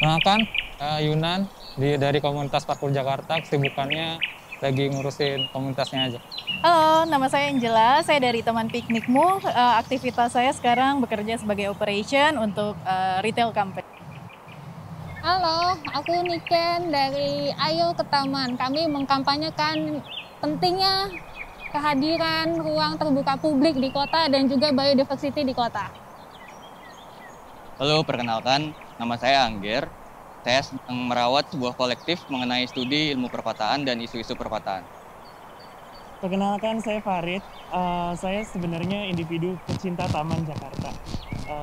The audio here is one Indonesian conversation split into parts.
Kenalkan, Yunan dari komunitas Parkur Jakarta. Kesibukannya lagi ngurusin komunitasnya aja. Halo, nama saya Angela. Saya dari teman piknikmu. Aktivitas saya sekarang bekerja sebagai operation untuk retail company. Halo, aku Niken dari Ayo ke Taman. Kami mengkampanyekan pentingnya kehadiran ruang terbuka publik di kota dan juga biodiversity di kota. Halo, perkenalkan, nama saya Angger. Saya sedang merawat sebuah kolektif mengenai studi ilmu perkotaan dan isu-isu perkotaan. Perkenalkan, saya Farid. Saya sebenarnya individu pecinta Taman Jakarta.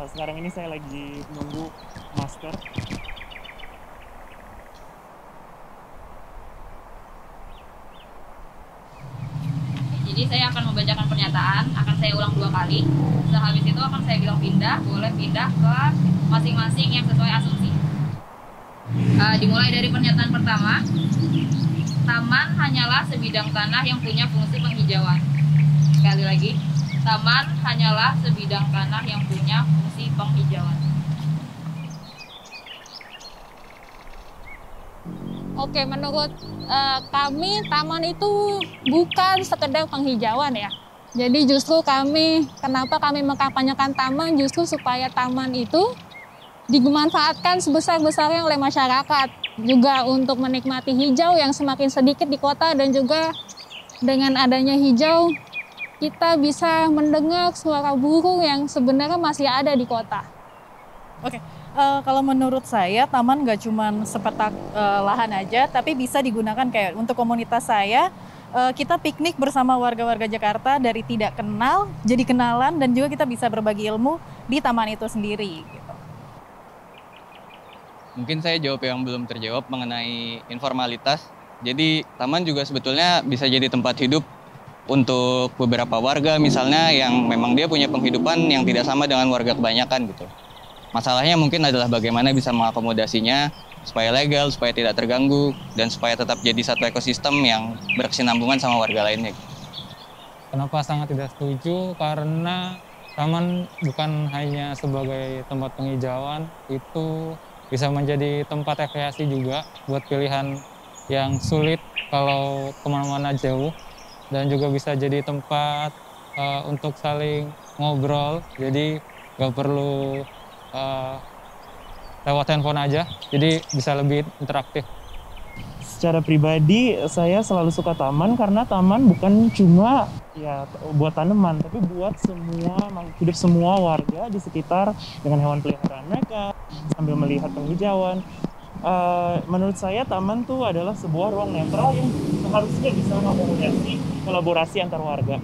Sekarang ini saya lagi menunggu master. Jadi saya akan membacakan pernyataan, akan saya ulang 2 kali. Setelah habis itu akan saya bilang pindah, boleh pindah ke masing-masing yang sesuai asumsi. Dimulai dari pernyataan pertama. Taman hanyalah sebidang tanah yang punya fungsi penghijauan. Sekali lagi, taman hanyalah sebidang tanah yang punya fungsi penghijauan. Oke, menurut kami taman itu bukan sekedar penghijauan ya. Jadi justru kenapa kami mengkampanyekan taman justru supaya taman itu dimanfaatkan sebesar-besarnya oleh masyarakat. Juga untuk menikmati hijau yang semakin sedikit di kota dan juga dengan adanya hijau kita bisa mendengar suara burung yang sebenarnya masih ada di kota. Oke, kalau menurut saya taman nggak cuma sepetak lahan aja, tapi bisa digunakan kayak untuk komunitas saya. Kita piknik bersama warga-warga Jakarta dari tidak kenal jadi kenalan dan juga kita bisa berbagi ilmu di taman itu sendiri. Gitu. Mungkin saya jawab yang belum terjawab mengenai informalitas. Jadi, taman juga sebetulnya bisa jadi tempat hidup untuk beberapa warga misalnya yang memang dia punya penghidupan yang tidak sama dengan warga kebanyakan gitu. Masalahnya mungkin adalah bagaimana bisa mengakomodasinya supaya legal, supaya tidak terganggu, dan supaya tetap jadi satu ekosistem yang berkesinambungan sama warga lainnya. Kenapa sangat tidak setuju? Karena taman bukan hanya sebagai tempat penghijauan, itu bisa menjadi tempat rekreasi juga buat pilihan yang sulit kalau kemana-mana jauh, dan juga bisa jadi tempat untuk saling ngobrol, jadi nggak perlu lewat handphone aja, jadi bisa lebih interaktif. Secara pribadi, saya selalu suka taman karena taman bukan cuma ya buat tanaman, tapi buat makhluk hidup semua warga di sekitar dengan hewan peliharaan mereka, sambil melihat penghijauan. Menurut saya taman tuh adalah sebuah ruang netral yang seharusnya bisa mengakomodasi kolaborasi antar warga.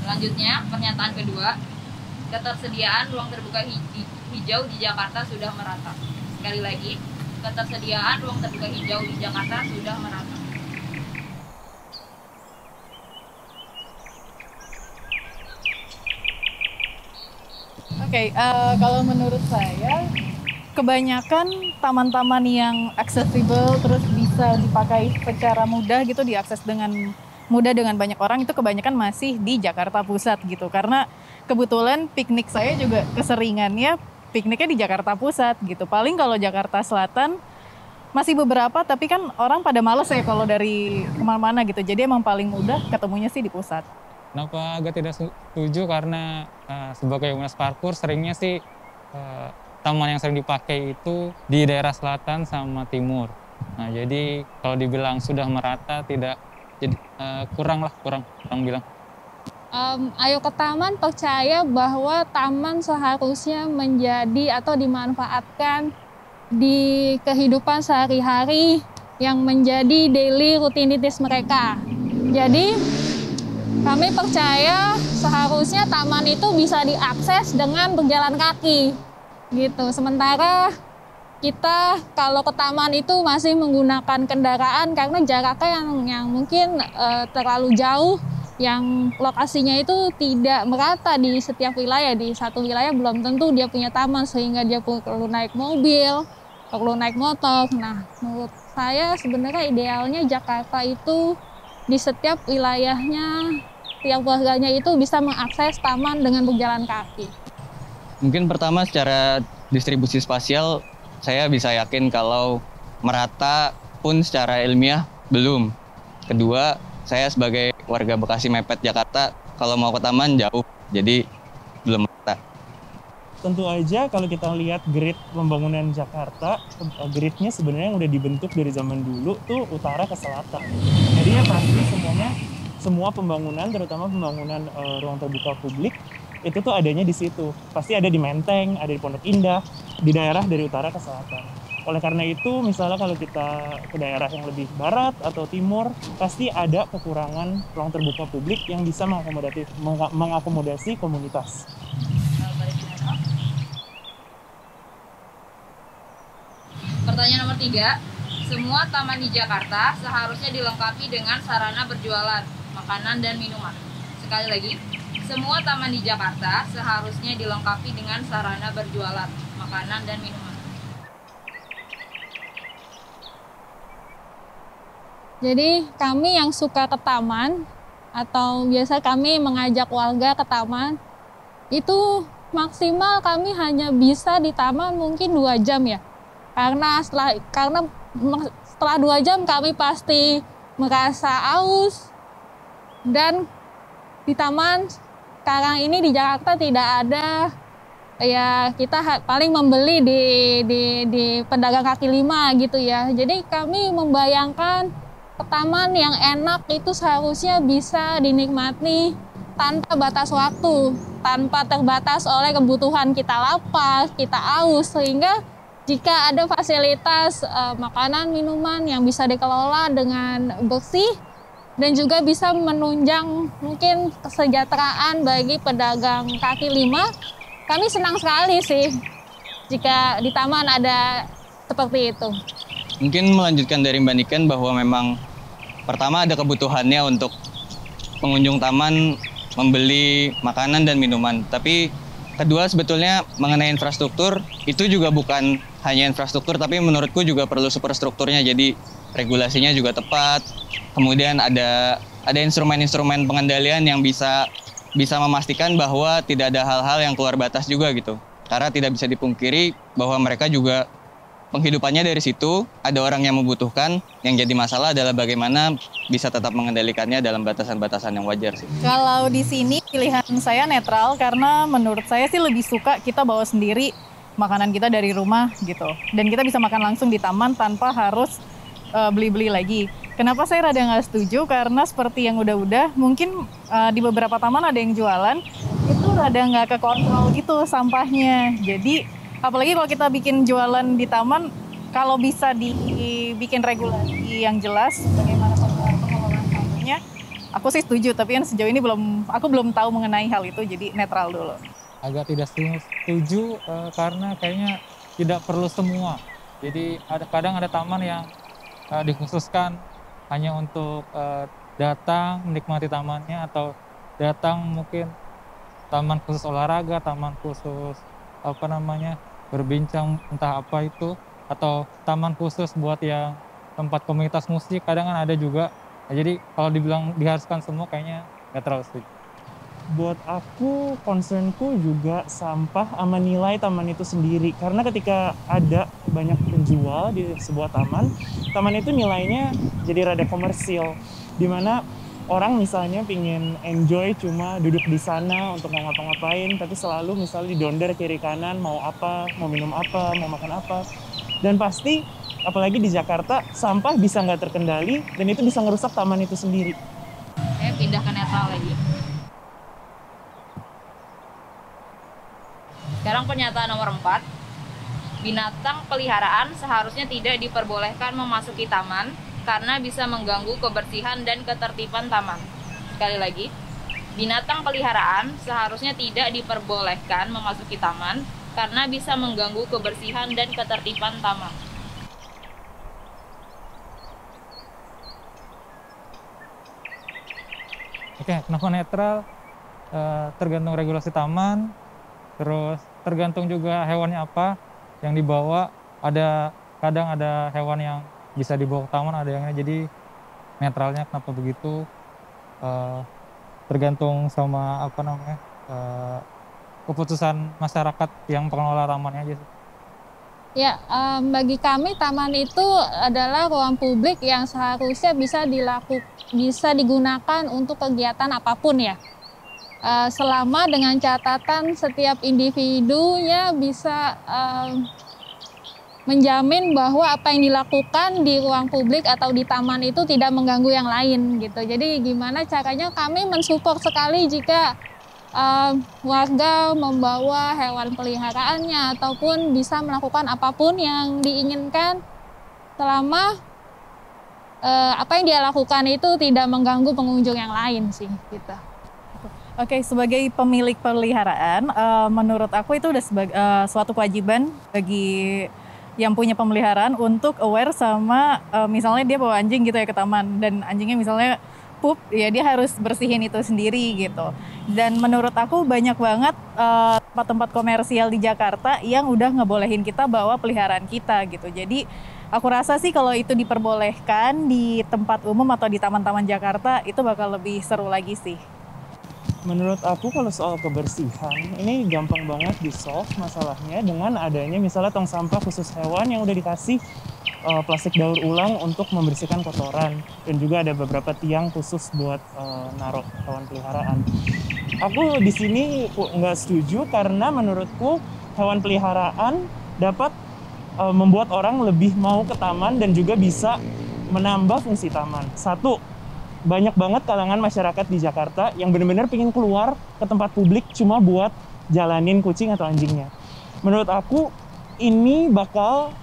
Selanjutnya, pernyataan kedua. Ketersediaan ruang terbuka hijau di Jakarta sudah merata. Sekali lagi, ketersediaan ruang terbuka hijau di Jakarta sudah merata. Oke, kalau menurut saya kebanyakan taman-taman yang aksesibel terus bisa dipakai secara mudah gitu, diakses dengan mudah dengan banyak orang, itu kebanyakan masih di Jakarta Pusat gitu. Karena kebetulan piknik saya juga keseringannya pikniknya di Jakarta Pusat gitu. Paling kalau Jakarta Selatan masih beberapa, tapi kan orang pada males ya kalau dari kemana-mana gitu. Jadi emang paling mudah ketemunya sih di pusat. Kenapa agak tidak setuju? Karena sebagai komunitas parkur seringnya sih taman yang sering dipakai itu di daerah selatan sama timur. Nah, jadi kalau dibilang sudah merata, tidak, jadi kurang bilang. Ayo ke Taman percaya bahwa taman seharusnya menjadi atau dimanfaatkan di kehidupan sehari-hari yang menjadi daily rutinities mereka. Jadi kami percaya seharusnya taman itu bisa diakses dengan berjalan kaki gitu. Sementara kita kalau ke taman itu masih menggunakan kendaraan karena jaraknya yang mungkin terlalu jauh, yang lokasinya itu tidak merata di setiap wilayah. Di satu wilayah belum tentu dia punya taman sehingga dia perlu naik mobil, perlu naik motor. Nah, menurut saya sebenarnya idealnya Jakarta itu di setiap wilayahnya setiap warganya itu bisa mengakses taman dengan berjalan kaki? Mungkin pertama secara distribusi spasial, saya bisa yakin kalau merata pun secara ilmiah belum. Kedua, saya sebagai warga Bekasi Mepet Jakarta, kalau mau ke taman jauh, jadi belum merata. Tentu aja kalau kita lihat grid pembangunan Jakarta, gridnya sebenarnya yang udah dibentuk dari zaman dulu tuh utara ke selatan. Jadinya pasti semua pembangunan, terutama pembangunan ruang terbuka publik, itu tuh adanya di situ. Pasti ada di Menteng, ada di Pondok Indah, di daerah dari utara ke selatan. Oleh karena itu, misalnya kalau kita ke daerah yang lebih barat atau timur, pasti ada kekurangan ruang terbuka publik yang bisa mengakomodasi komunitas. Pertanyaan nomor 3, semua taman di Jakarta seharusnya dilengkapi dengan sarana berjualan makanan dan minuman. Sekali lagi, semua taman di Jakarta seharusnya dilengkapi dengan sarana berjualan makanan dan minuman. Jadi kami yang suka ke taman atau biasa kami mengajak warga ke taman, itu maksimal kami hanya bisa di taman mungkin 2 jam ya. Karena setelah 2 jam kami pasti merasa aus, dan di taman sekarang ini di Jakarta tidak ada, ya kita paling membeli di pedagang kaki lima gitu ya. Jadi kami membayangkan ke taman yang enak itu seharusnya bisa dinikmati tanpa batas waktu, tanpa terbatas oleh kebutuhan kita lapar, kita aus, sehingga jika ada fasilitas makanan, minuman yang bisa dikelola dengan bersih dan juga bisa menunjang mungkin kesejahteraan bagi pedagang kaki lima, kami senang sekali sih jika di taman ada seperti itu. Mungkin melanjutkan dari Mbak Niken bahwa memang pertama ada kebutuhannya untuk pengunjung taman membeli makanan dan minuman. Tapi kedua sebetulnya mengenai infrastruktur, itu juga bukan hanya infrastruktur, tapi menurutku juga perlu superstrukturnya. Jadi regulasinya juga tepat. Kemudian ada instrumen-instrumen pengendalian yang bisa memastikan bahwa tidak ada hal-hal yang keluar batas juga gitu. Karena tidak bisa dipungkiri bahwa mereka juga penghidupannya dari situ, ada orang yang membutuhkan. Yang jadi masalah adalah bagaimana bisa tetap mengendalikannya dalam batasan-batasan yang wajar sih. Kalau di sini pilihan saya netral, karena menurut saya sih lebih suka kita bawa sendiri makanan kita dari rumah gitu. Dan kita bisa makan langsung di taman tanpa harus beli-beli lagi. Kenapa saya rada nggak setuju? Karena seperti yang udah-udah, mungkin di beberapa taman ada yang jualan, itu rada nggak kekontrol gitu sampahnya. Jadi apalagi kalau kita bikin jualan di taman, kalau bisa dibikin regulasi yang jelas bagaimana pengelolaan sampahnya, aku sih setuju. Tapi kan sejauh ini aku belum tahu mengenai hal itu, jadi netral dulu. Agak tidak setuju karena kayaknya tidak perlu semua. Jadi kadang ada taman yang dikhususkan hanya untuk datang menikmati tamannya, atau datang mungkin taman khusus olahraga, taman khusus berbincang entah apa itu, atau taman khusus buat yang tempat komunitas musik, kadang kan ada juga. Nah, jadi kalau dibilang diharuskan semua kayaknya nggak terlalu setuju. Buat aku, concernku juga sampah sama nilai taman itu sendiri. Karena ketika ada banyak penjual di sebuah taman itu nilainya jadi rada komersil. Dimana orang misalnya pingin enjoy cuma duduk di sana untuk nggak ngapa-ngapain, tapi selalu misalnya didonder kiri kanan, mau apa, mau minum apa, mau makan apa. Dan pasti, apalagi di Jakarta, sampah bisa nggak terkendali dan itu bisa ngerusak taman itu sendiri. Saya pindah ke netral lagi. Sekarang pernyataan nomor 4. Binatang peliharaan seharusnya tidak diperbolehkan memasuki taman karena bisa mengganggu kebersihan dan ketertiban taman. Sekali lagi, binatang peliharaan seharusnya tidak diperbolehkan memasuki taman karena bisa mengganggu kebersihan dan ketertiban taman. Oke, kenapa netral? Tergantung regulasi taman, terus tergantung juga hewannya apa yang dibawa. Kadang ada hewan yang bisa dibawa ke taman, ada yang jadi netralnya kenapa begitu. tergantung sama apa namanya keputusan masyarakat yang pengelola tamannya aja sih. Ya, bagi kami taman itu adalah ruang publik yang seharusnya bisa digunakan untuk kegiatan apapun ya. Selama dengan catatan setiap individunya bisa menjamin bahwa apa yang dilakukan di ruang publik atau di taman itu tidak mengganggu yang lain gitu. Jadi gimana caranya kami mensupport sekali jika warga membawa hewan peliharaannya ataupun bisa melakukan apapun yang diinginkan selama apa yang dia lakukan itu tidak mengganggu pengunjung yang lain sih gitu. Oke, sebagai pemilik peliharaan, menurut aku itu udah suatu kewajiban bagi yang punya pemeliharaan untuk aware sama misalnya dia bawa anjing gitu ya ke taman dan anjingnya misalnya pup, ya dia harus bersihin itu sendiri gitu. Dan menurut aku banyak banget tempat-tempat komersial di Jakarta yang udah ngebolehin kita bawa peliharaan kita gitu. Jadi aku rasa sih kalau itu diperbolehkan di tempat umum atau di taman-taman Jakarta itu bakal lebih seru lagi sih. Menurut aku kalau soal kebersihan, ini gampang banget di-solve masalahnya dengan adanya misalnya tong sampah khusus hewan yang udah dikasih plastik daur ulang untuk membersihkan kotoran. Dan juga ada beberapa tiang khusus buat naruh hewan peliharaan. Aku di sini nggak setuju karena menurutku hewan peliharaan dapat membuat orang lebih mau ke taman dan juga bisa menambah fungsi taman. Satu, banyak banget kalangan masyarakat di Jakarta yang benar-benar pengen keluar ke tempat publik cuma buat jalanin kucing atau anjingnya. Menurut aku ini bakal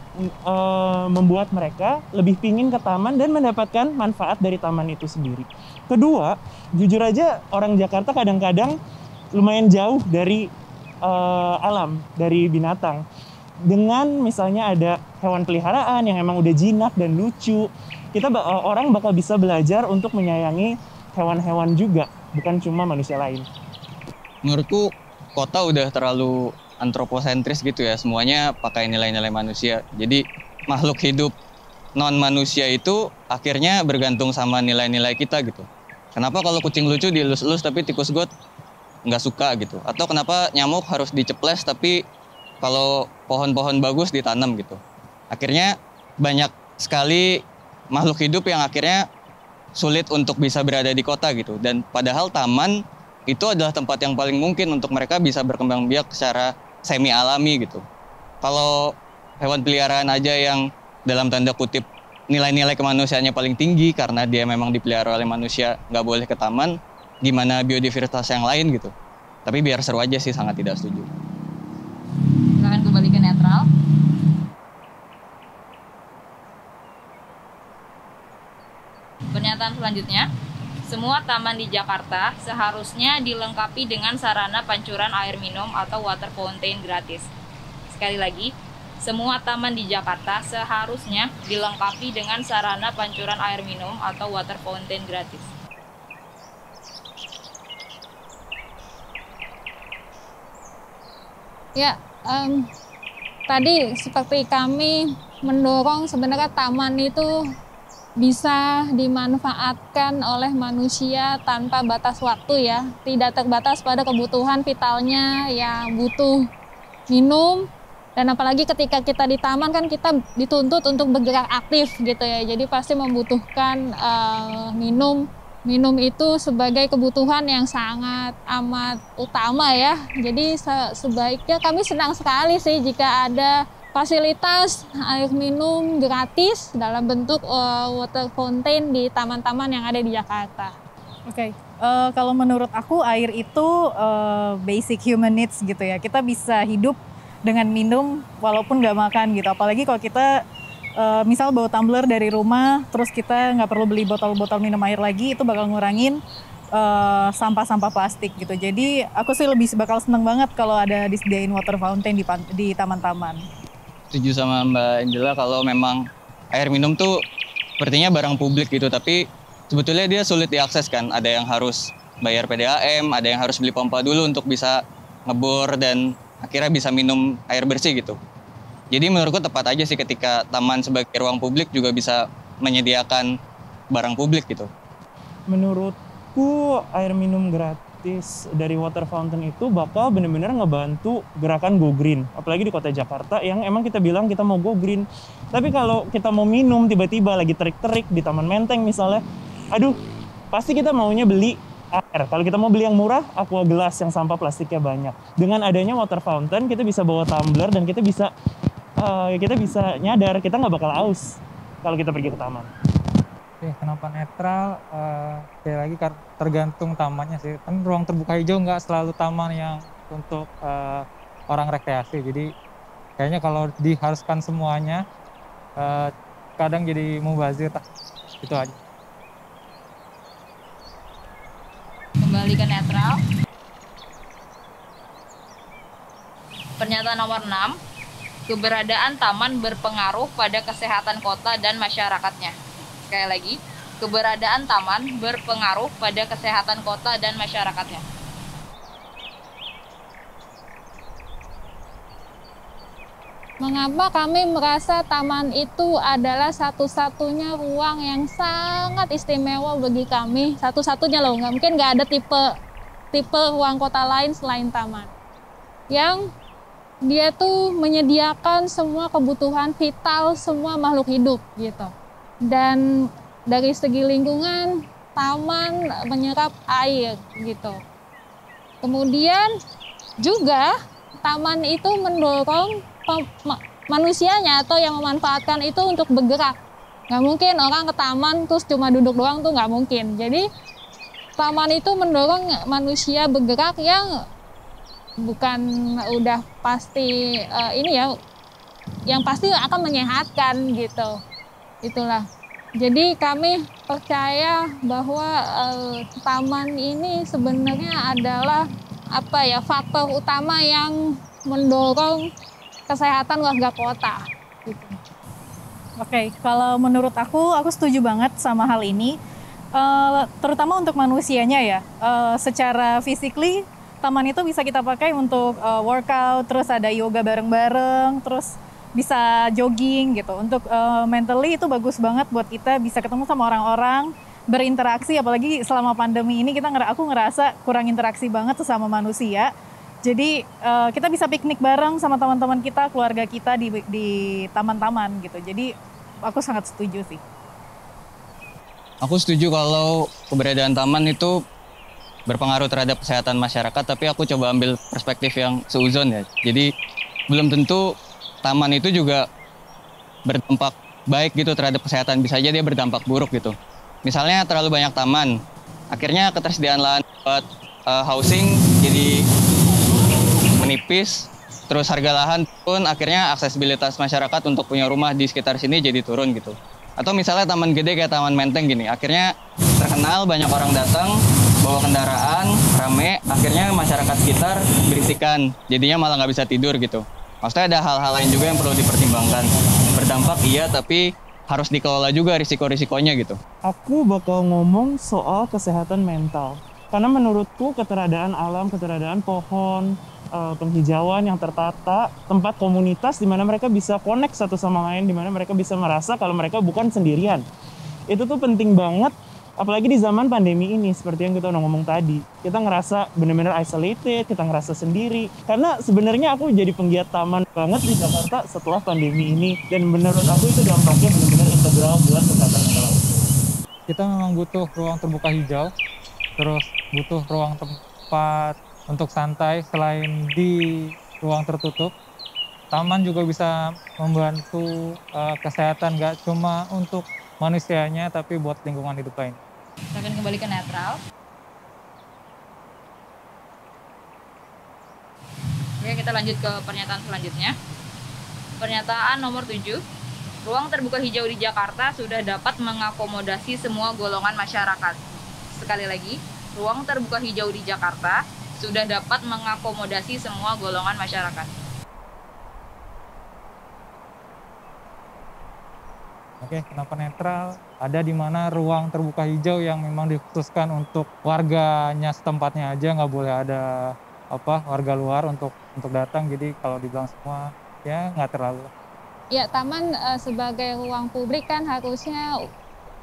membuat mereka lebih pingin ke taman dan mendapatkan manfaat dari taman itu sendiri. Kedua, jujur aja orang Jakarta kadang-kadang lumayan jauh dari alam, dari binatang. Dengan misalnya ada hewan peliharaan yang emang udah jinak dan lucu, orang bakal bisa belajar untuk menyayangi hewan-hewan juga, bukan cuma manusia lain. Menurutku kota udah terlalu antroposentris gitu ya, semuanya pakai nilai-nilai manusia. Jadi makhluk hidup non manusia itu akhirnya bergantung sama nilai-nilai kita gitu. Kenapa kalau kucing lucu dielus-elus tapi tikus got nggak suka gitu? Atau kenapa nyamuk harus diceples tapi kalau pohon-pohon bagus ditanam gitu? Akhirnya banyak sekali makhluk hidup yang akhirnya sulit untuk bisa berada di kota gitu. Dan padahal taman itu adalah tempat yang paling mungkin untuk mereka bisa berkembang biak secara semi alami gitu. Kalau hewan peliharaan aja yang dalam tanda kutip nilai-nilai kemanusiaannya paling tinggi karena dia memang dipelihara oleh manusia, nggak boleh ke taman, gimana biodiversitas yang lain gitu. Tapi biar seru aja sih, sangat tidak setuju. Silakan kembali ke netral. Pernyataan selanjutnya, semua taman di Jakarta seharusnya dilengkapi dengan sarana pancuran air minum atau water fountain gratis. Sekali lagi, semua taman di Jakarta seharusnya dilengkapi dengan sarana pancuran air minum atau water fountain gratis. Ya, tadi seperti kami mendorong sebenarnya taman itu bisa dimanfaatkan oleh manusia tanpa batas waktu ya, tidak terbatas pada kebutuhan vitalnya yang butuh minum, dan apalagi ketika kita di taman kan kita dituntut untuk bergerak aktif gitu ya, jadi pasti membutuhkan minum itu sebagai kebutuhan yang sangat amat utama ya. Jadi sebaiknya kami senang sekali sih jika ada fasilitas air minum gratis dalam bentuk water fountain di taman-taman yang ada di Jakarta. Oke, kalau menurut aku air itu basic human needs gitu ya. Kita bisa hidup dengan minum walaupun nggak makan gitu. Apalagi kalau kita misal bawa tumbler dari rumah, terus kita nggak perlu beli botol-botol minum air lagi, itu bakal ngurangin sampah-sampah plastik gitu. Jadi aku sih bakal seneng banget kalau ada disediain water fountain di taman-taman. Setuju sama Mbak Angela kalau memang air minum tuh sepertinya barang publik gitu, tapi sebetulnya dia sulit diakses kan. Ada yang harus bayar PDAM, ada yang harus beli pompa dulu untuk bisa ngebor dan akhirnya bisa minum air bersih gitu. Jadi menurutku tepat aja sih ketika taman sebagai ruang publik juga bisa menyediakan barang publik gitu. Menurut menurutku air minum gratis dari water fountain itu bakal benar-benar ngebantu gerakan go green. Apalagi di kota Jakarta yang emang kita bilang kita mau go green. Tapi kalau kita mau minum tiba-tiba lagi terik-terik di Taman Menteng misalnya, aduh, pasti kita maunya beli air. Kalau kita mau beli yang murah, aqua gelas yang sampah plastiknya banyak. Dengan adanya water fountain, kita bisa bawa tumbler dan kita bisa nyadar kita nggak bakal haus kalau kita pergi ke taman. Oke, kenapa netral? Sekali lagi tergantung tamannya sih. Kan ruang terbuka hijau nggak selalu taman yang untuk orang rekreasi. Jadi kayaknya kalau diharuskan semuanya, kadang jadi mubazir. Itu aja. Kembali ke netral. Pernyataan nomor 6, keberadaan taman berpengaruh pada kesehatan kota dan masyarakatnya. Sekali lagi, keberadaan taman berpengaruh pada kesehatan kota dan masyarakatnya. Mengapa kami merasa taman itu adalah satu-satunya ruang yang sangat istimewa bagi kami? Satu-satunya loh, mungkin nggak ada tipe ruang kota lain selain taman. Yang dia tuh menyediakan semua kebutuhan vital semua makhluk hidup gitu. Dan dari segi lingkungan, taman menyerap air gitu. Kemudian juga taman itu mendorong manusianya atau yang memanfaatkan itu untuk bergerak. Nggak mungkin orang ke taman terus cuma duduk doang tuh nggak mungkin. Jadi taman itu mendorong manusia bergerak yang bukan udah pasti yang pasti akan menyehatkan gitu. Itulah. Jadi kami percaya bahwa taman ini sebenarnya adalah faktor utama yang mendorong kesehatan warga kota. Gitu. Oke, kalau menurut aku setuju banget sama hal ini. Terutama untuk manusianya ya. Secara physically, taman itu bisa kita pakai untuk workout, terus ada yoga bareng-bareng, terus bisa jogging gitu. Untuk mentally itu bagus banget buat kita bisa ketemu sama orang-orang, berinteraksi. Apalagi selama pandemi ini aku ngerasa kurang interaksi banget sesama manusia. Jadi kita bisa piknik bareng sama teman-teman kita, keluarga kita di taman-taman gitu. Jadi aku sangat setuju sih. Aku setuju kalau keberadaan taman itu berpengaruh terhadap kesehatan masyarakat, tapi aku coba ambil perspektif yang seuzon ya. Jadi belum tentu taman itu juga berdampak baik gitu terhadap kesehatan. Bisa aja dia berdampak buruk gitu. Misalnya terlalu banyak taman, akhirnya ketersediaan lahan buat housing jadi menipis, terus harga lahan pun akhirnya aksesibilitas masyarakat untuk punya rumah di sekitar sini jadi turun gitu. Atau misalnya taman gede kayak Taman Menteng gini, akhirnya terkenal, banyak orang datang, bawa kendaraan, rame, akhirnya masyarakat sekitar berisikan, jadinya malah nggak bisa tidur gitu. Maksudnya ada hal-hal lain juga yang perlu dipertimbangkan. Berdampak iya, tapi harus dikelola juga risiko-risikonya gitu. Aku bakal ngomong soal kesehatan mental. Karena menurutku keberadaan alam, keberadaan pohon, penghijauan yang tertata, tempat komunitas di mana mereka bisa connect satu sama lain, di mana mereka bisa merasa kalau mereka bukan sendirian. Itu tuh penting banget, apalagi di zaman pandemi ini, seperti yang kita udah ngomong tadi. Kita ngerasa benar-benar isolated, kita ngerasa sendiri. Karena sebenarnya aku jadi penggiat taman banget di Jakarta setelah pandemi ini. Dan menurut aku itu dampaknya benar-benar integral buat kesehatan mental. Kita memang butuh ruang terbuka hijau, terus butuh ruang tempat untuk santai selain di ruang tertutup. Taman juga bisa membantu kesehatan nggak cuma untuk manusianya tapi buat lingkungan hidup lain. Kita akan kembali ke netral. Oke, kita lanjut ke pernyataan selanjutnya. Pernyataan nomor 7. Ruang terbuka hijau di Jakarta sudah dapat mengakomodasi semua golongan masyarakat. Sekali lagi, ruang terbuka hijau di Jakarta sudah dapat mengakomodasi semua golongan masyarakat. Oke, kenapa netral? Ada di mana ruang terbuka hijau yang memang dikhususkan untuk warganya setempatnya aja, nggak boleh ada warga luar untuk datang. Jadi kalau dibilang semua ya nggak terlalu. Ya, taman sebagai ruang publik kan harusnya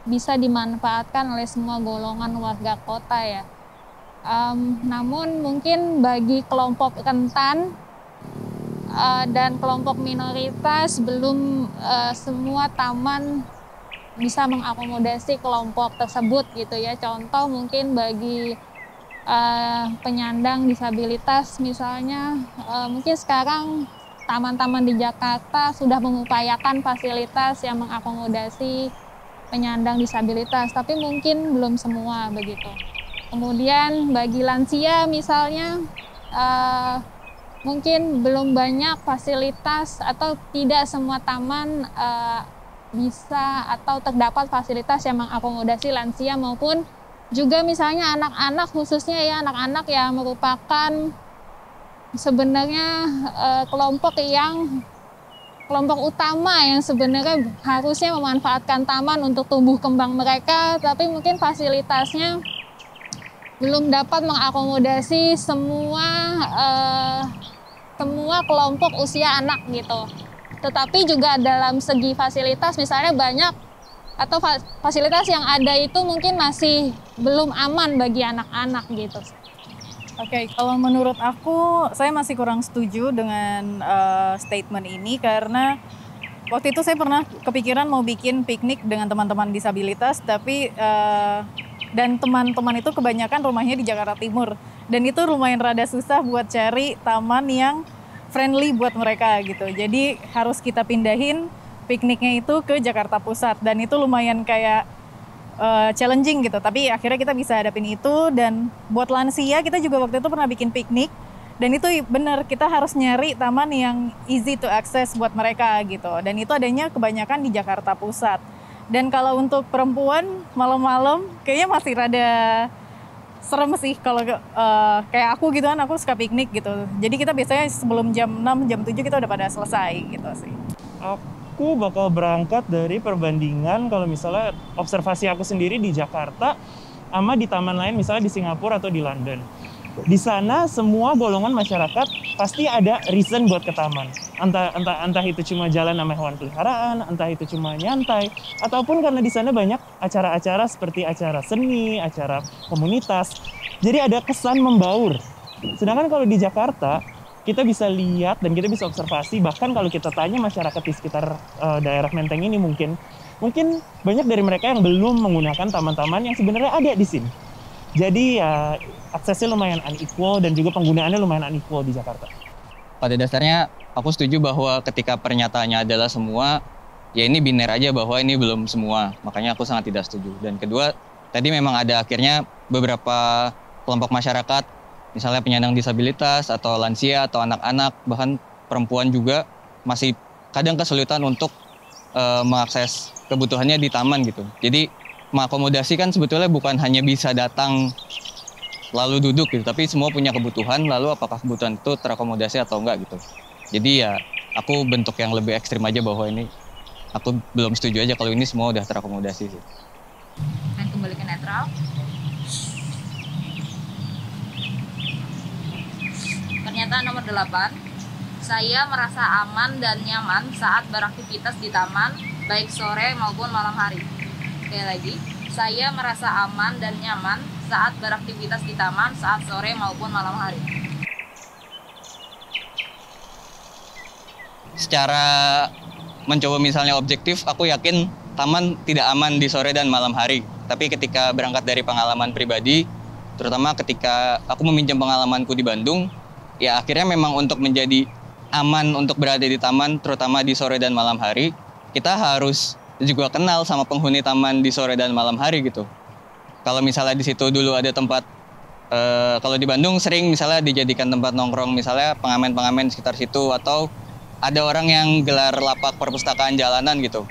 bisa dimanfaatkan oleh semua golongan warga kota ya. Namun mungkin bagi kelompok rentan dan kelompok minoritas belum semua taman bisa mengakomodasi kelompok tersebut gitu ya. Contoh mungkin bagi penyandang disabilitas misalnya, mungkin sekarang taman-taman di Jakarta sudah mengupayakan fasilitas yang mengakomodasi penyandang disabilitas, tapi mungkin belum semua begitu. Kemudian bagi lansia misalnya, mungkin belum banyak fasilitas atau tidak semua taman bisa atau terdapat fasilitas yang mengakomodasi lansia maupun juga misalnya anak-anak, khususnya ya anak-anak yang merupakan sebenarnya kelompok utama yang sebenarnya harusnya memanfaatkan taman untuk tumbuh kembang mereka, tapi mungkin fasilitasnya belum dapat mengakomodasi semua kelompok usia anak gitu. Tetapi juga dalam segi fasilitas misalnya banyak atau fasilitas yang ada itu mungkin masih belum aman bagi anak-anak gitu. Oke, kalau menurut aku, saya masih kurang setuju dengan statement ini karena waktu itu saya pernah kepikiran mau bikin piknik dengan teman-teman disabilitas, tapi dan teman-teman itu kebanyakan rumahnya di Jakarta Timur, dan itu lumayan rada susah buat cari taman yang friendly buat mereka gitu. Jadi harus kita pindahin pikniknya itu ke Jakarta Pusat, dan itu lumayan kayak challenging gitu, tapi akhirnya kita bisa hadapin itu. Dan buat lansia kita juga waktu itu pernah bikin piknik, dan itu benar kita harus nyari taman yang easy to access buat mereka gitu, dan itu adanya kebanyakan di Jakarta Pusat. Dan kalau untuk perempuan malam-malam kayaknya masih rada serem sih kalau kayak aku gitu kan, aku suka piknik gitu, jadi kita biasanya sebelum jam 6, jam 7 kita udah pada selesai gitu sih. Aku bakal berangkat dari perbandingan kalau misalnya observasi aku sendiri di Jakarta sama di taman lain, misalnya di Singapura atau di London. Di sana semua golongan masyarakat pasti ada reason buat ke taman. Entah itu cuma jalan sama hewan peliharaan, entah itu cuma nyantai, ataupun karena di sana banyak acara-acara seperti acara seni, acara komunitas. Jadi ada kesan membaur. Sedangkan kalau di Jakarta kita bisa lihat dan kita bisa observasi, bahkan kalau kita tanya masyarakat di sekitar daerah Menteng ini mungkin banyak dari mereka yang belum menggunakan taman-taman yang sebenarnya ada di sini. Jadi ya aksesnya lumayan unequal dan juga penggunaannya lumayan unequal di Jakarta. Pada dasarnya aku setuju bahwa ketika pernyataannya adalah semua, ya ini biner aja bahwa ini belum semua. Makanya aku sangat tidak setuju. Dan kedua, tadi memang ada akhirnya beberapa kelompok masyarakat, misalnya penyandang disabilitas atau lansia atau anak-anak, bahkan perempuan juga masih kadang kesulitan untuk mengakses kebutuhannya di taman gitu. Jadi mengakomodasi kan sebetulnya bukan hanya bisa datang lalu duduk gitu, tapi semua punya kebutuhan, lalu apakah kebutuhan itu terakomodasi atau enggak gitu. Jadi ya aku bentuk yang lebih ekstrim aja bahwa ini aku belum setuju aja kalau ini semua udah terakomodasi sih. Dan kembali ke netral. Pernyataan nomor 8, saya merasa aman dan nyaman saat beraktivitas di taman, baik sore maupun malam hari. Sekali lagi, saya merasa aman dan nyaman saat beraktivitas di taman saat sore maupun malam hari. Secara mencoba misalnya objektif, aku yakin taman tidak aman di sore dan malam hari. Tapi ketika berangkat dari pengalaman pribadi, terutama ketika aku meminjam pengalamanku di Bandung, ya akhirnya memang untuk menjadi aman untuk berada di taman, terutama di sore dan malam hari, kita harus juga kenal sama penghuni taman di sore dan malam hari gitu. Kalau misalnya di situ dulu ada tempat, kalau di Bandung sering misalnya dijadikan tempat nongkrong, misalnya pengamen-pengamen sekitar situ, atau ada orang yang gelar lapak perpustakaan jalanan gitu.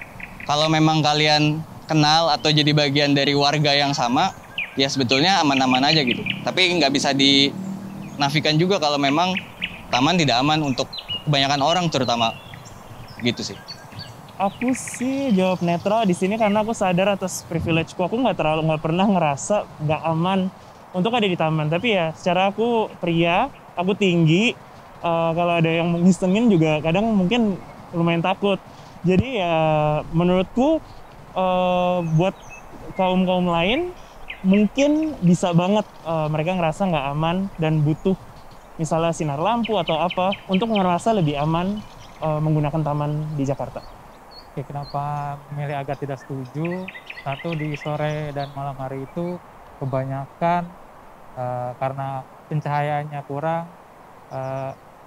Kalau memang kalian kenal atau jadi bagian dari warga yang sama, ya sebetulnya aman-aman aja gitu. Tapi nggak bisa dinafikan juga kalau memang taman tidak aman untuk kebanyakan orang terutama gitu sih. Aku sih jawab netral di sini karena aku sadar atas privilegeku. Aku nggak pernah ngerasa nggak aman untuk ada di taman. Tapi ya secara aku pria, aku tinggi. Kalau ada yang ngisengin juga kadang mungkin lumayan takut. Jadi ya menurutku buat kaum lain mungkin bisa banget mereka ngerasa nggak aman dan butuh misalnya sinar lampu atau apa untuk ngerasa lebih aman menggunakan taman di Jakarta. Oke, kenapa memilih agar tidak setuju? Satu, di sore dan malam hari itu kebanyakan karena pencahayaannya kurang.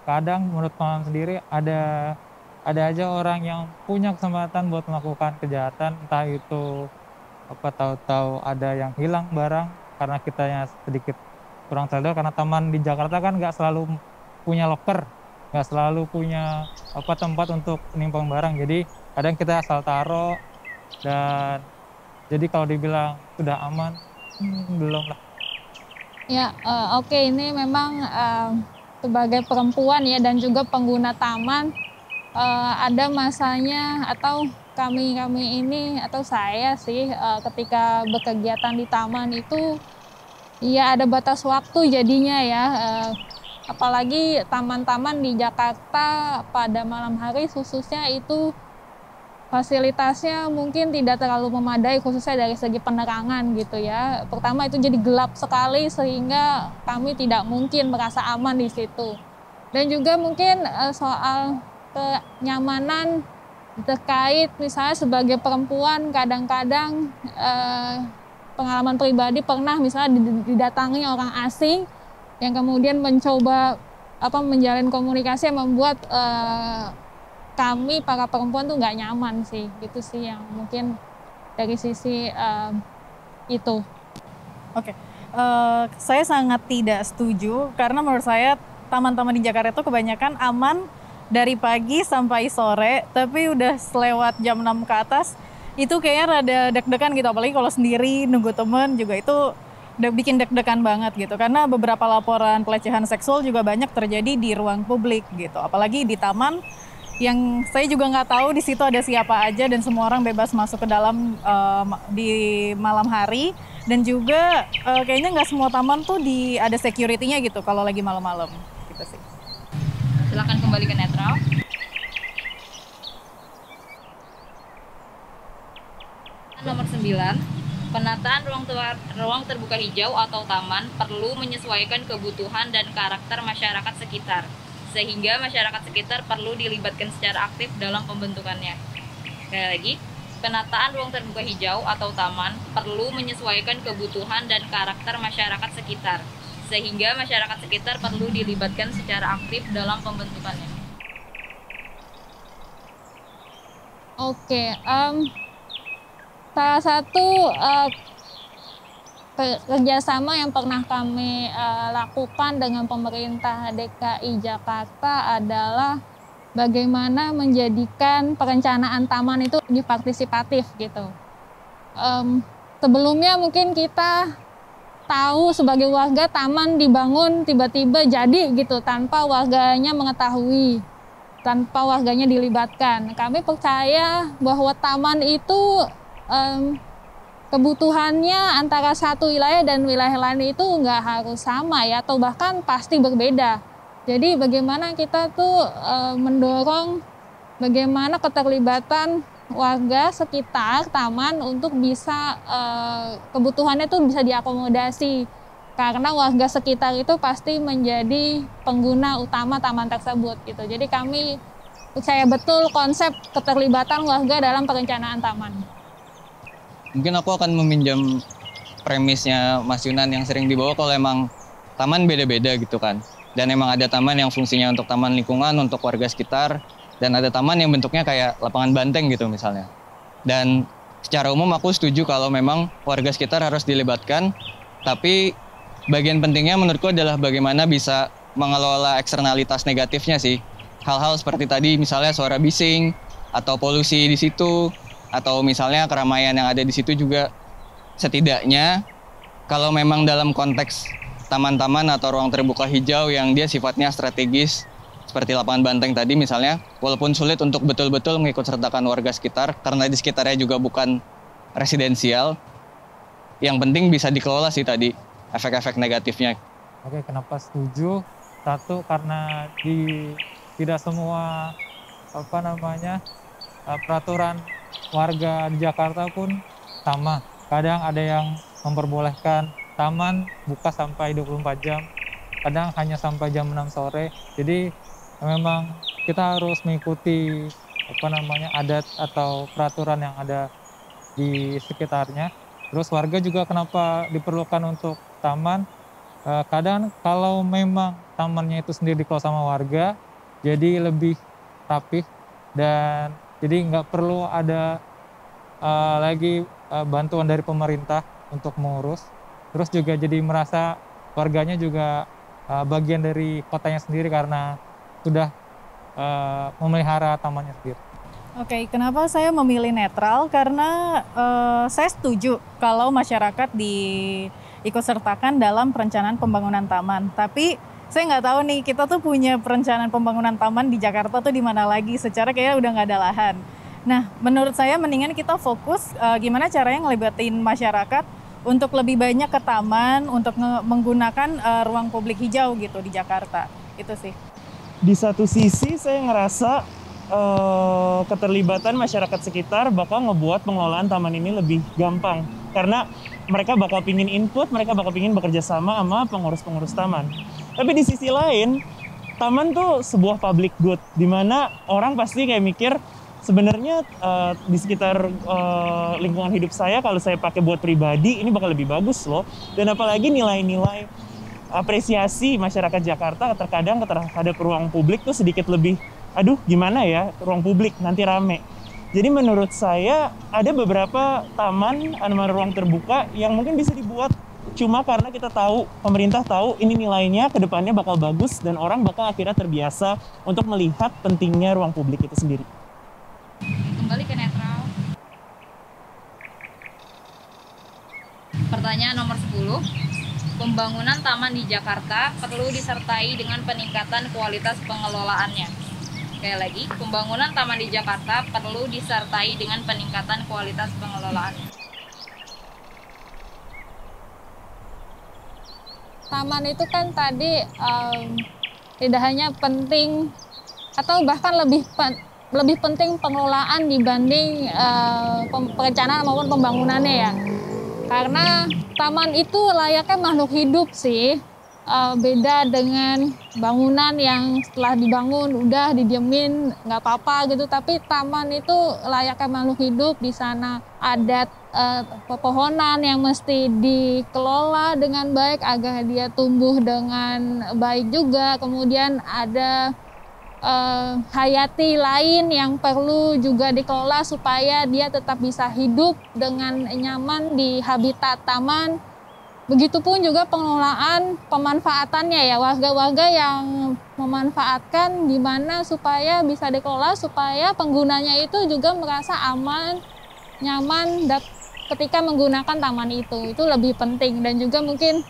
Kadang menurut pengalaman sendiri ada aja orang yang punya kesempatan buat melakukan kejahatan, entah itu apa tahu-tahu ada yang hilang barang karena kitanya sedikit kurang sadar, karena taman di Jakarta kan nggak selalu punya loker, nggak selalu punya apa tempat untuk nimpang barang, jadi kadang kita asal taruh. Dan jadi kalau dibilang sudah aman, belum lah. Ya, oke, ini memang sebagai perempuan ya dan juga pengguna taman, ada masanya atau kami ini atau saya sih ketika berkegiatan di taman itu ya ada batas waktu jadinya ya, apalagi taman-taman di Jakarta pada malam hari khususnya itu fasilitasnya mungkin tidak terlalu memadai khususnya dari segi penerangan gitu ya. Pertama itu jadi gelap sekali sehingga kami tidak mungkin merasa aman di situ. Dan juga mungkin soal kenyamanan terkait misalnya sebagai perempuan kadang-kadang pengalaman pribadi pernah misalnya didatangi orang asing yang kemudian mencoba menjalin komunikasi yang membuat kami para perempuan tuh nggak nyaman sih, gitu sih yang mungkin dari sisi itu. Oke, saya sangat tidak setuju karena menurut saya taman-taman di Jakarta itu kebanyakan aman dari pagi sampai sore, tapi udah selewat jam 6 ke atas itu kayaknya rada deg-degan gitu, apalagi kalau sendiri nunggu temen juga itu udah bikin deg-degan banget gitu, karena beberapa laporan pelecehan seksual juga banyak terjadi di ruang publik gitu, apalagi di taman yang saya juga nggak tahu di situ ada siapa aja dan semua orang bebas masuk ke dalam di malam hari, dan juga kayaknya nggak semua taman tuh ada security-nya gitu kalau lagi malam-malam gitu sih. Silakan kembali ke netral. Nomor 9, penataan ruang terbuka hijau atau taman perlu menyesuaikan kebutuhan dan karakter masyarakat sekitar, sehingga masyarakat sekitar perlu dilibatkan secara aktif dalam pembentukannya. Sekali lagi, penataan ruang terbuka hijau atau taman perlu menyesuaikan kebutuhan dan karakter masyarakat sekitar, sehingga masyarakat sekitar perlu dilibatkan secara aktif dalam pembentukannya. Oke, salah satu kerjasama yang pernah kami lakukan dengan pemerintah DKI Jakarta adalah bagaimana menjadikan perencanaan taman itu lebih partisipatif gitu. Sebelumnya mungkin kita tahu sebagai warga taman dibangun tiba-tiba jadi gitu tanpa warganya mengetahui, tanpa warganya dilibatkan. Kami percaya bahwa taman itu kebutuhannya antara satu wilayah dan wilayah lain itu nggak harus sama ya, atau bahkan pasti berbeda. Jadi bagaimana kita tuh mendorong bagaimana keterlibatan warga sekitar taman untuk bisa kebutuhannya tuh bisa diakomodasi, karena warga sekitar itu pasti menjadi pengguna utama taman tersebut gitu. Jadi kami percaya betul konsep keterlibatan warga dalam perencanaan taman. Mungkin aku akan meminjam premisnya Mas Yunan yang sering dibawa kalau emang taman beda-beda gitu kan. Dan emang ada taman yang fungsinya untuk taman lingkungan, untuk warga sekitar, dan ada taman yang bentuknya kayak lapangan banteng gitu misalnya. Dan secara umum aku setuju kalau memang warga sekitar harus dilibatkan, tapi bagian pentingnya menurutku adalah bagaimana bisa mengelola eksternalitas negatifnya sih. Hal-hal seperti tadi misalnya suara bising atau polusi di situ, atau misalnya keramaian yang ada di situ juga. Setidaknya kalau memang dalam konteks taman-taman atau ruang terbuka hijau yang dia sifatnya strategis seperti lapangan banteng tadi misalnya, walaupun sulit untuk betul-betul mengikut sertakan warga sekitar karena di sekitarnya juga bukan residensial, yang penting bisa dikelola sih tadi efek-efek negatifnya. Oke, kenapa setuju? Satu, karena tidak semua peraturan warga di Jakarta pun sama. Kadang ada yang memperbolehkan taman buka sampai 24 jam, kadang hanya sampai jam 6 sore. Jadi memang kita harus mengikuti adat atau peraturan yang ada di sekitarnya. Terus warga juga kenapa diperlukan untuk taman? Kadang kalau memang tamannya itu sendiri dikelola sama warga, jadi lebih rapih dan jadi nggak perlu ada lagi bantuan dari pemerintah untuk mengurus. Terus juga jadi merasa warganya juga bagian dari kotanya sendiri karena sudah memelihara tamannya sendiri. Oke, kenapa saya memilih netral? Karena saya setuju kalau masyarakat diikutsertakan dalam perencanaan pembangunan taman. Tapi saya nggak tahu nih, kita tuh punya perencanaan pembangunan taman di Jakarta tuh di mana lagi? Secara kayaknya udah nggak ada lahan. Nah, menurut saya mendingan kita fokus gimana caranya ngelibatin masyarakat untuk lebih banyak ke taman, untuk menggunakan ruang publik hijau gitu di Jakarta. Itu sih. Di satu sisi saya ngerasa keterlibatan masyarakat sekitar bakal ngebuat pengelolaan taman ini lebih gampang. Karena mereka bakal pingin input, mereka bakal pingin bekerja sama pengurus-pengurus taman. Tapi di sisi lain, taman tuh sebuah public good, di mana orang pasti kayak mikir, sebenarnya di sekitar lingkungan hidup saya, kalau saya pakai buat pribadi, ini bakal lebih bagus loh. Dan apalagi nilai-nilai apresiasi masyarakat Jakarta terkadang terhadap ruang publik tuh sedikit lebih, aduh gimana ya ruang publik nanti rame. Jadi menurut saya ada beberapa taman ruang terbuka yang mungkin bisa dibuat cuma karena kita tahu, pemerintah tahu ini nilainya ke depannya bakal bagus dan orang bakal akhirnya terbiasa untuk melihat pentingnya ruang publik itu sendiri. Kembali ke netral. Pertanyaan nomor 10. Pembangunan taman di Jakarta perlu disertai dengan peningkatan kualitas pengelolaannya. Sekali lagi, pembangunan taman di Jakarta perlu disertai dengan peningkatan kualitas pengelolaan. Taman itu kan tadi tidak hanya penting atau bahkan lebih penting pengelolaan dibanding perencanaan maupun pembangunannya ya. Karena taman itu layaknya makhluk hidup sih. Beda dengan bangunan yang setelah dibangun udah didiemin nggak apa-apa gitu, tapi taman itu layaknya makhluk hidup. Di sana ada pepohonan yang mesti dikelola dengan baik agar dia tumbuh dengan baik juga. Kemudian ada hayati lain yang perlu juga dikelola supaya dia tetap bisa hidup dengan nyaman di habitat taman. Begitupun juga pengelolaan pemanfaatannya ya, warga-warga yang memanfaatkan gimana supaya bisa dikelola, supaya penggunanya itu juga merasa aman, nyaman ketika menggunakan taman itu lebih penting. Dan juga mungkin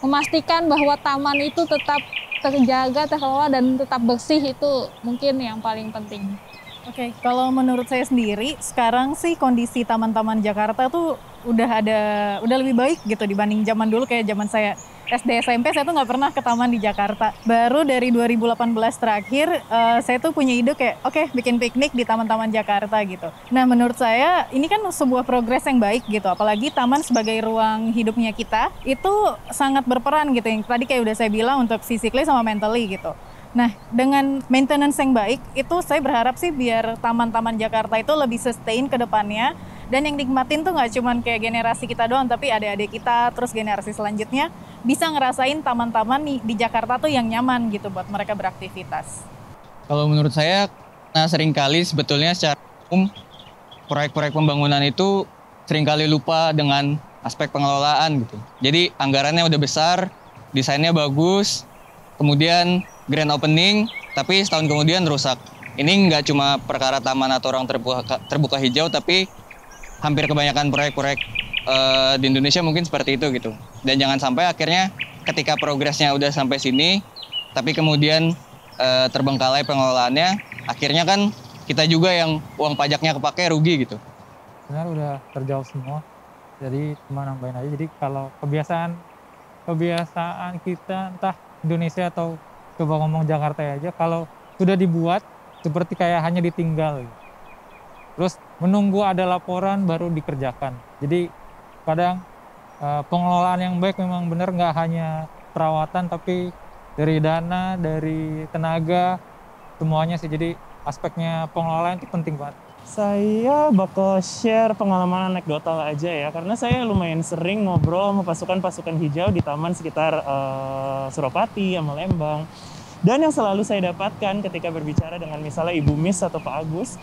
memastikan bahwa taman itu tetap terjaga, terkelola, dan tetap bersih itu mungkin yang paling penting. Oke, kalau menurut saya sendiri, sekarang sih kondisi taman-taman Jakarta tuh udah lebih baik gitu dibanding zaman dulu. Kayak zaman saya SD SMP, saya tuh nggak pernah ke taman di Jakarta. Baru dari 2018 terakhir, saya tuh punya ide kayak, oke, bikin piknik di taman-taman Jakarta gitu. Nah, menurut saya ini kan sebuah progres yang baik gitu. Apalagi taman sebagai ruang hidupnya kita, itu sangat berperan gitu. Yang tadi kayak udah saya bilang untuk physically sama mentally gitu. Nah, dengan maintenance yang baik, itu saya berharap sih biar taman-taman Jakarta itu lebih sustain ke depannya. Dan yang nikmatin tuh nggak cuma kayak generasi kita doang, tapi adik-adik kita, terus generasi selanjutnya bisa ngerasain taman-taman di Jakarta tuh yang nyaman gitu buat mereka beraktivitas. Kalau menurut saya, nah seringkali sebetulnya secara umum proyek-proyek pembangunan itu seringkali lupa dengan aspek pengelolaan gitu. Jadi anggarannya udah besar, desainnya bagus, kemudian grand opening, tapi setahun kemudian rusak. Ini nggak cuma perkara taman atau ruang terbuka hijau, tapi hampir kebanyakan proyek-proyek di Indonesia mungkin seperti itu gitu. Dan jangan sampai akhirnya ketika progresnya udah sampai sini, tapi kemudian terbengkalai pengelolaannya, akhirnya kan kita juga yang uang pajaknya kepake rugi gitu. Sebenarnya udah terjawab semua, jadi cuma nambahin aja. Jadi kalau kebiasaan kita entah Indonesia atau coba ngomong Jakarta aja, kalau sudah dibuat seperti kayak hanya ditinggal gitu. Terus menunggu ada laporan baru dikerjakan. Jadi kadang pengelolaan yang baik memang benar, nggak hanya perawatan tapi dari dana, dari tenaga, semuanya sih. Jadi aspeknya pengelolaan itu penting banget. Saya bakal share pengalaman anekdotal aja ya, karena saya lumayan sering ngobrol sama pasukan-pasukan hijau di taman sekitar Suropati sama Lembang. Dan yang selalu saya dapatkan ketika berbicara dengan misalnya Ibu Miss atau Pak Agus,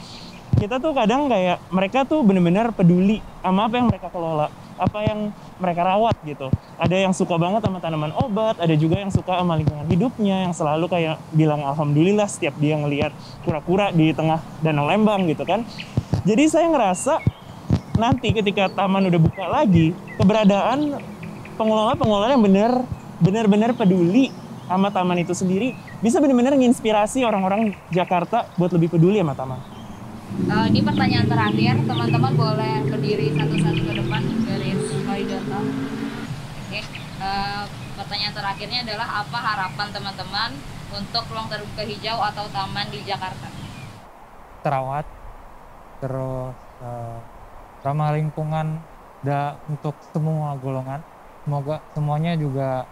kita tuh kadang kayak mereka tuh bener-bener peduli sama apa yang mereka kelola, apa yang mereka rawat gitu. Ada yang suka banget sama tanaman obat, ada juga yang suka sama lingkungan hidupnya, yang selalu kayak bilang alhamdulillah setiap dia ngelihat kura-kura di tengah Danau Lembang gitu kan. Jadi saya ngerasa nanti ketika taman udah buka lagi, keberadaan pengelola-pengelola yang benar-benar peduli sama taman itu sendiri bisa benar-benar menginspirasi orang-orang Jakarta buat lebih peduli sama taman. Ini pertanyaan terakhir, teman-teman boleh berdiri satu-satu ke depan garis horizontal. Oke, pertanyaan terakhirnya adalah apa harapan teman-teman untuk ruang terbuka hijau atau taman di Jakarta? Terawat, terus ramah lingkungan untuk semua golongan. Semoga semuanya juga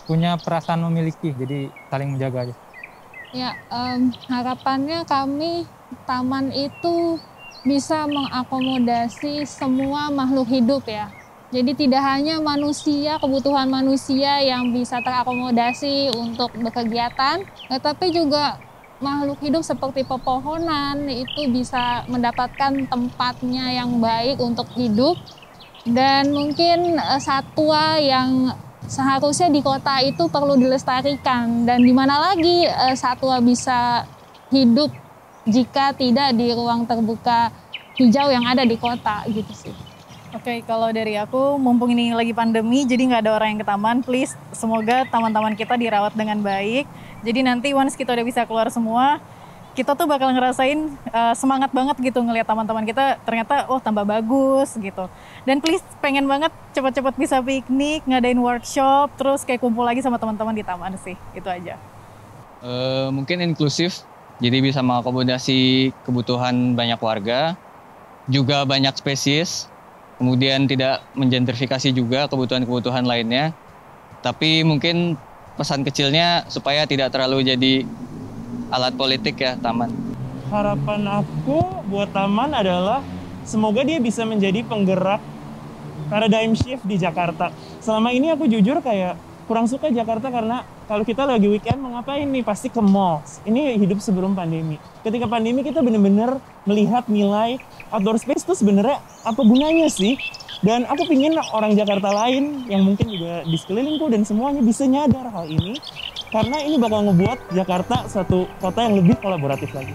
punya perasaan memiliki, jadi saling menjaga aja. Ya, harapannya kami taman itu bisa mengakomodasi semua makhluk hidup ya. Jadi tidak hanya manusia, kebutuhan manusia yang bisa terakomodasi untuk berkegiatan, tetapi juga makhluk hidup seperti pepohonan itu bisa mendapatkan tempatnya yang baik untuk hidup. Dan mungkin satwa yang seharusnya di kota itu perlu dilestarikan, dan di mana lagi satwa bisa hidup jika tidak di ruang terbuka hijau yang ada di kota gitu sih. Oke, kalau dari aku, mumpung ini lagi pandemi, jadi nggak ada orang yang ke taman, please semoga taman-taman kita dirawat dengan baik. Jadi nanti once kita udah bisa keluar semua, kita tuh bakal ngerasain semangat banget gitu ngelihat teman-teman kita ternyata tambah bagus gitu. Dan please pengen banget cepat-cepat bisa piknik, ngadain workshop, terus kayak kumpul lagi sama teman-teman di taman sih. Itu aja. Mungkin inklusif, jadi bisa mengakomodasi kebutuhan banyak warga, juga banyak spesies, kemudian tidak mengentrifikasi juga kebutuhan-kebutuhan lainnya. Tapi mungkin pesan kecilnya supaya tidak terlalu jadi alat politik ya taman. Harapan aku buat taman adalah semoga dia bisa menjadi penggerak paradigm shift di Jakarta. Selama ini aku jujur kayak kurang suka Jakarta karena kalau kita lagi weekend mau ngapain nih? Pasti ke mall. Ini hidup sebelum pandemi. Ketika pandemi kita benar-benar melihat nilai outdoor space itu sebenarnya apa gunanya sih? Dan aku pingin orang Jakarta lain yang mungkin juga di sekelilingku dan semuanya bisa nyadar hal ini. Karena ini bakal ngebuat Jakarta suatu kota yang lebih kolaboratif lagi.